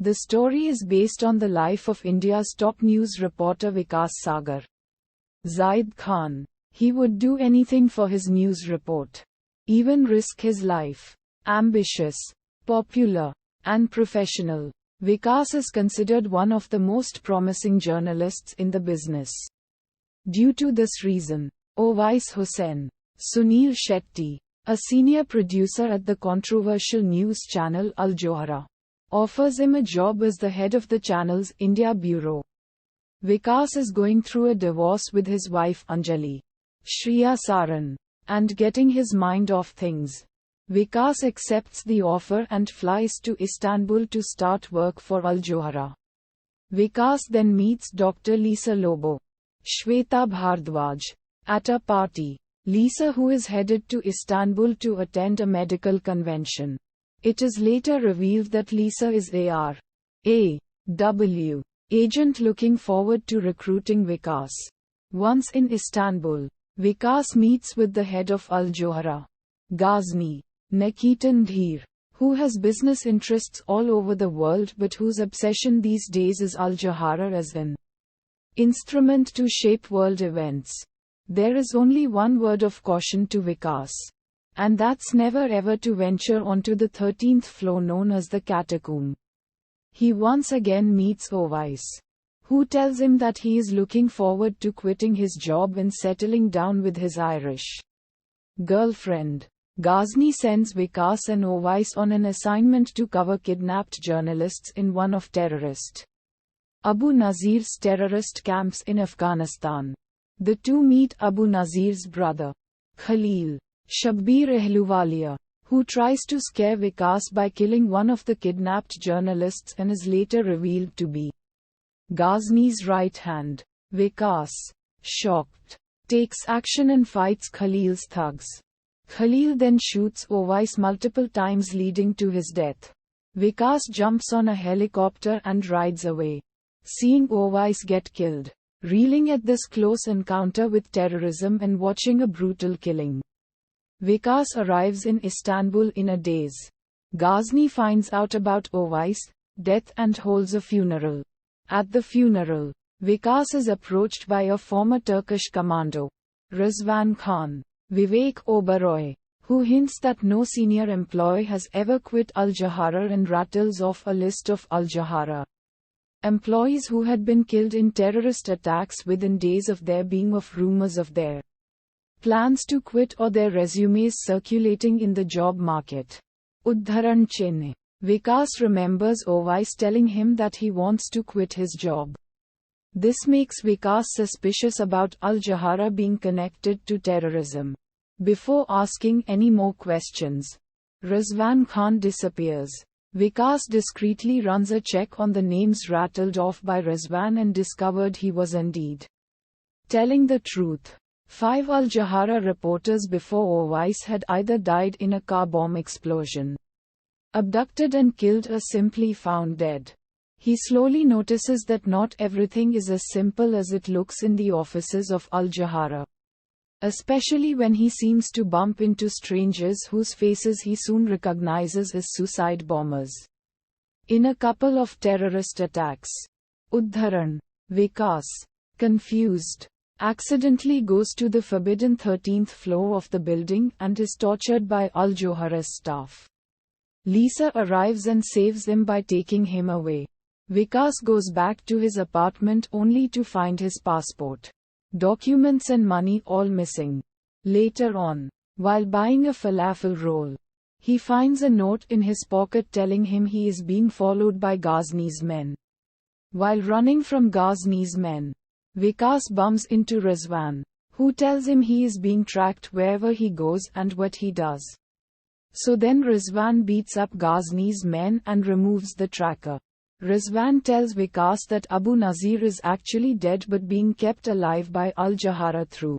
The story is based on the life of India's top news reporter Vikas Sagar. Zayed Khan. He would do anything for his news report. Even risk his life. Ambitious, popular, and professional, Vikas is considered one of the most promising journalists in the business. Due to this reason, Owais Hussain, Suniel Shetty, a senior producer at the controversial news channel Al Johara, offers him a job as the head of the channel's India bureau. Vikas is going through a divorce with his wife Anjali, Shriya Saran, and getting his mind off things. Vikas accepts the offer and flies to Istanbul to start work for Al Johara. Vikas then meets Dr. Lisa Lobo, Shweta Bhardwaj, at a party. Lisa, who is headed to Istanbul to attend a medical convention. It is later revealed that Lisa is A.W. agent looking forward to recruiting Vikas. Once in Istanbul, Vikas meets with the head of Al Johara, Ghazni Nakitan Dheer, who has business interests all over the world but whose obsession these days is Al Johara as an instrument to shape world events. There is only one word of caution to Vikas, and that's never ever to venture onto the 13th floor known as the catacomb. He once again meets Owais, who tells him that he is looking forward to quitting his job and settling down with his Irish girlfriend. Ghazni sends Vikas and Owais on an assignment to cover kidnapped journalists in one of terrorist Abu Nazir's terrorist camps in Afghanistan. The two meet Abu Nazir's brother, Khalil, Shabbir Ahluwalia, who tries to scare Vikas by killing one of the kidnapped journalists and is later revealed to be Ghazni's right hand. Vikas, shocked, takes action and fights Khalil's thugs. Khalil then shoots Owais multiple times leading to his death. Vikas jumps on a helicopter and rides away, seeing Owais get killed, reeling at this close encounter with terrorism and watching a brutal killing. Vikas arrives in Istanbul in a daze. Ghazni finds out about Owais' death and holds a funeral. At the funeral, Vikas is approached by a former Turkish commando, Rizwan Khan, Vivek Oberoi, who hints that no senior employee has ever quit Al Johara and rattles off a list of Al Johara employees who had been killed in terrorist attacks within days of there being of rumors of their plans to quit or their resumes circulating in the job market. Udharan Chenne. Vikas remembers Owais telling him that he wants to quit his job. This makes Vikas suspicious about Al Johara being connected to terrorism. Before asking any more questions, Rizwan Khan disappears. Vikas discreetly runs a check on the names rattled off by Rizwan and discovered he was indeed telling the truth. 5 Al Johara reporters before Owais had either died in a car bomb explosion, abducted and killed, or simply found dead. He slowly notices that not everything is as simple as it looks in the offices of Al Johara, especially when he seems to bump into strangers whose faces he soon recognizes as suicide bombers in a couple of terrorist attacks. Udharan. Vikas, confused, accidentally goes to the forbidden 13th floor of the building and is tortured by Al Johara's staff. Lisa arrives and saves him by taking him away. Vikas goes back to his apartment only to find his passport, documents and money all missing. Later on, while buying a falafel roll, he finds a note in his pocket telling him he is being followed by Ghazni's men. While running from Ghazni's men, Vikas bumps into Rizwan, who tells him he is being tracked wherever he goes and what he does. So then Rizwan beats up Ghazni's men and removes the tracker. Rizwan tells Vikas that Abu Nazir is actually dead but being kept alive by Al Johara through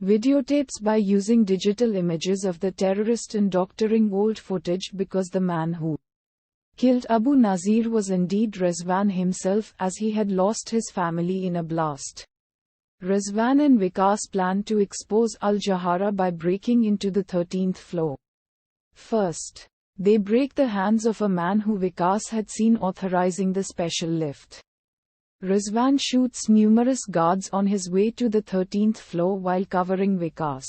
videotapes by using digital images of the terrorist and doctoring old footage, because the man who killed Abu Nazir was indeed Rizwan himself, as he had lost his family in a blast. Rizwan and Vikas plan to expose Al Johara by breaking into the 13th floor. First, They break the hands of a man who Vikas had seen authorizing the special lift. Rizwan shoots numerous guards on his way to the 13th floor while covering Vikas.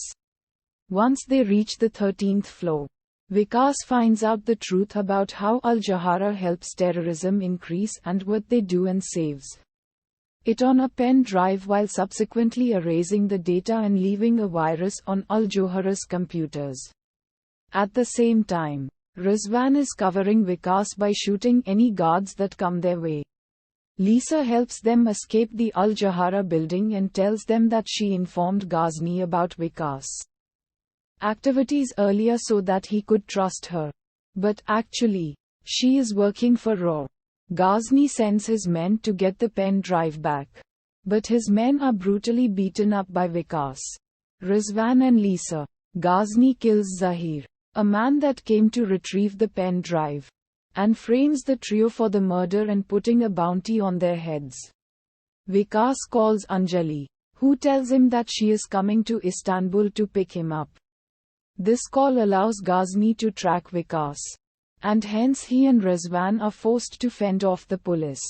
Once they reach the 13th floor, Vikas finds out the truth about how Al Jahara helps terrorism increase and what they do, and saves it on a pen drive while subsequently erasing the data and leaving a virus on Al Jahara's computers. At the same time, Rizwan is covering Vikas by shooting any guards that come their way. Lisa helps them escape the Al Jahara building and tells them that she informed Ghazni about Vikas' activities earlier so that he could trust her. But actually, she is working for Raw. Ghazni sends his men to get the pen drive back. But his men are brutally beaten up by Vikas, Rizwan and Lisa. Ghazni kills Zahir, a man that came to retrieve the pen drive, and frames the trio for the murder and putting a bounty on their heads. Vikas calls Anjali, who tells him that she is coming to Istanbul to pick him up. This call allows Ghazni to track Vikas, and hence he and Rizwan are forced to fend off the police.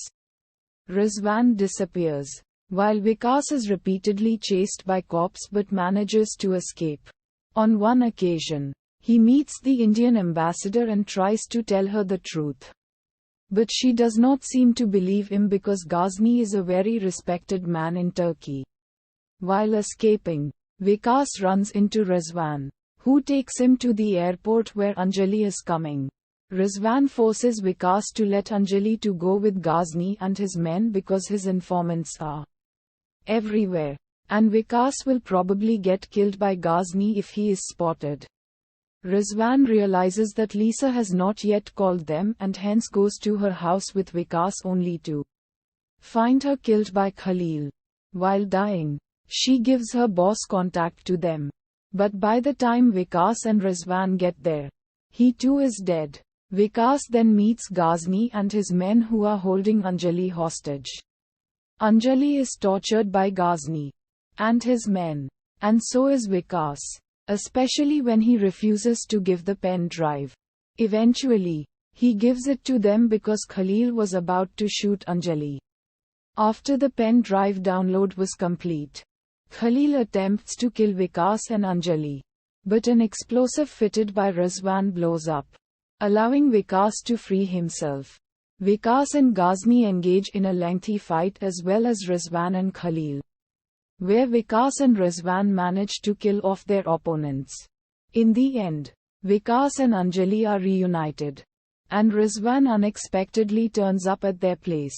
Rizwan disappears, while Vikas is repeatedly chased by cops but manages to escape. On one occasion, he meets the Indian ambassador and tries to tell her the truth. But she does not seem to believe him because Ghazni is a very respected man in Turkey. While escaping, Vikas runs into Rizwan, who takes him to the airport where Anjali is coming. Rizwan forces Vikas to let Anjali to go with Ghazni and his men because his informants are everywhere, and Vikas will probably get killed by Ghazni if he is spotted. Rizwan realizes that Lisa has not yet called them and hence goes to her house with Vikas only to find her killed by Khalil. While dying, she gives her boss contact to them. But by the time Vikas and Rizwan get there, he too is dead. Vikas then meets Ghazni and his men who are holding Anjali hostage. Anjali is tortured by Ghazni and his men, and so is Vikas, especially when he refuses to give the pen drive. Eventually, he gives it to them because Khalil was about to shoot Anjali. After the pen drive download was complete, Khalil attempts to kill Vikas and Anjali, but an explosive fitted by Rizwan blows up, allowing Vikas to free himself. Vikas and Ghazni engage in a lengthy fight as well as Rizwan and Khalil, where Vikas and Rizwan manage to kill off their opponents. In the end, Vikas and Anjali are reunited, and Rizwan unexpectedly turns up at their place.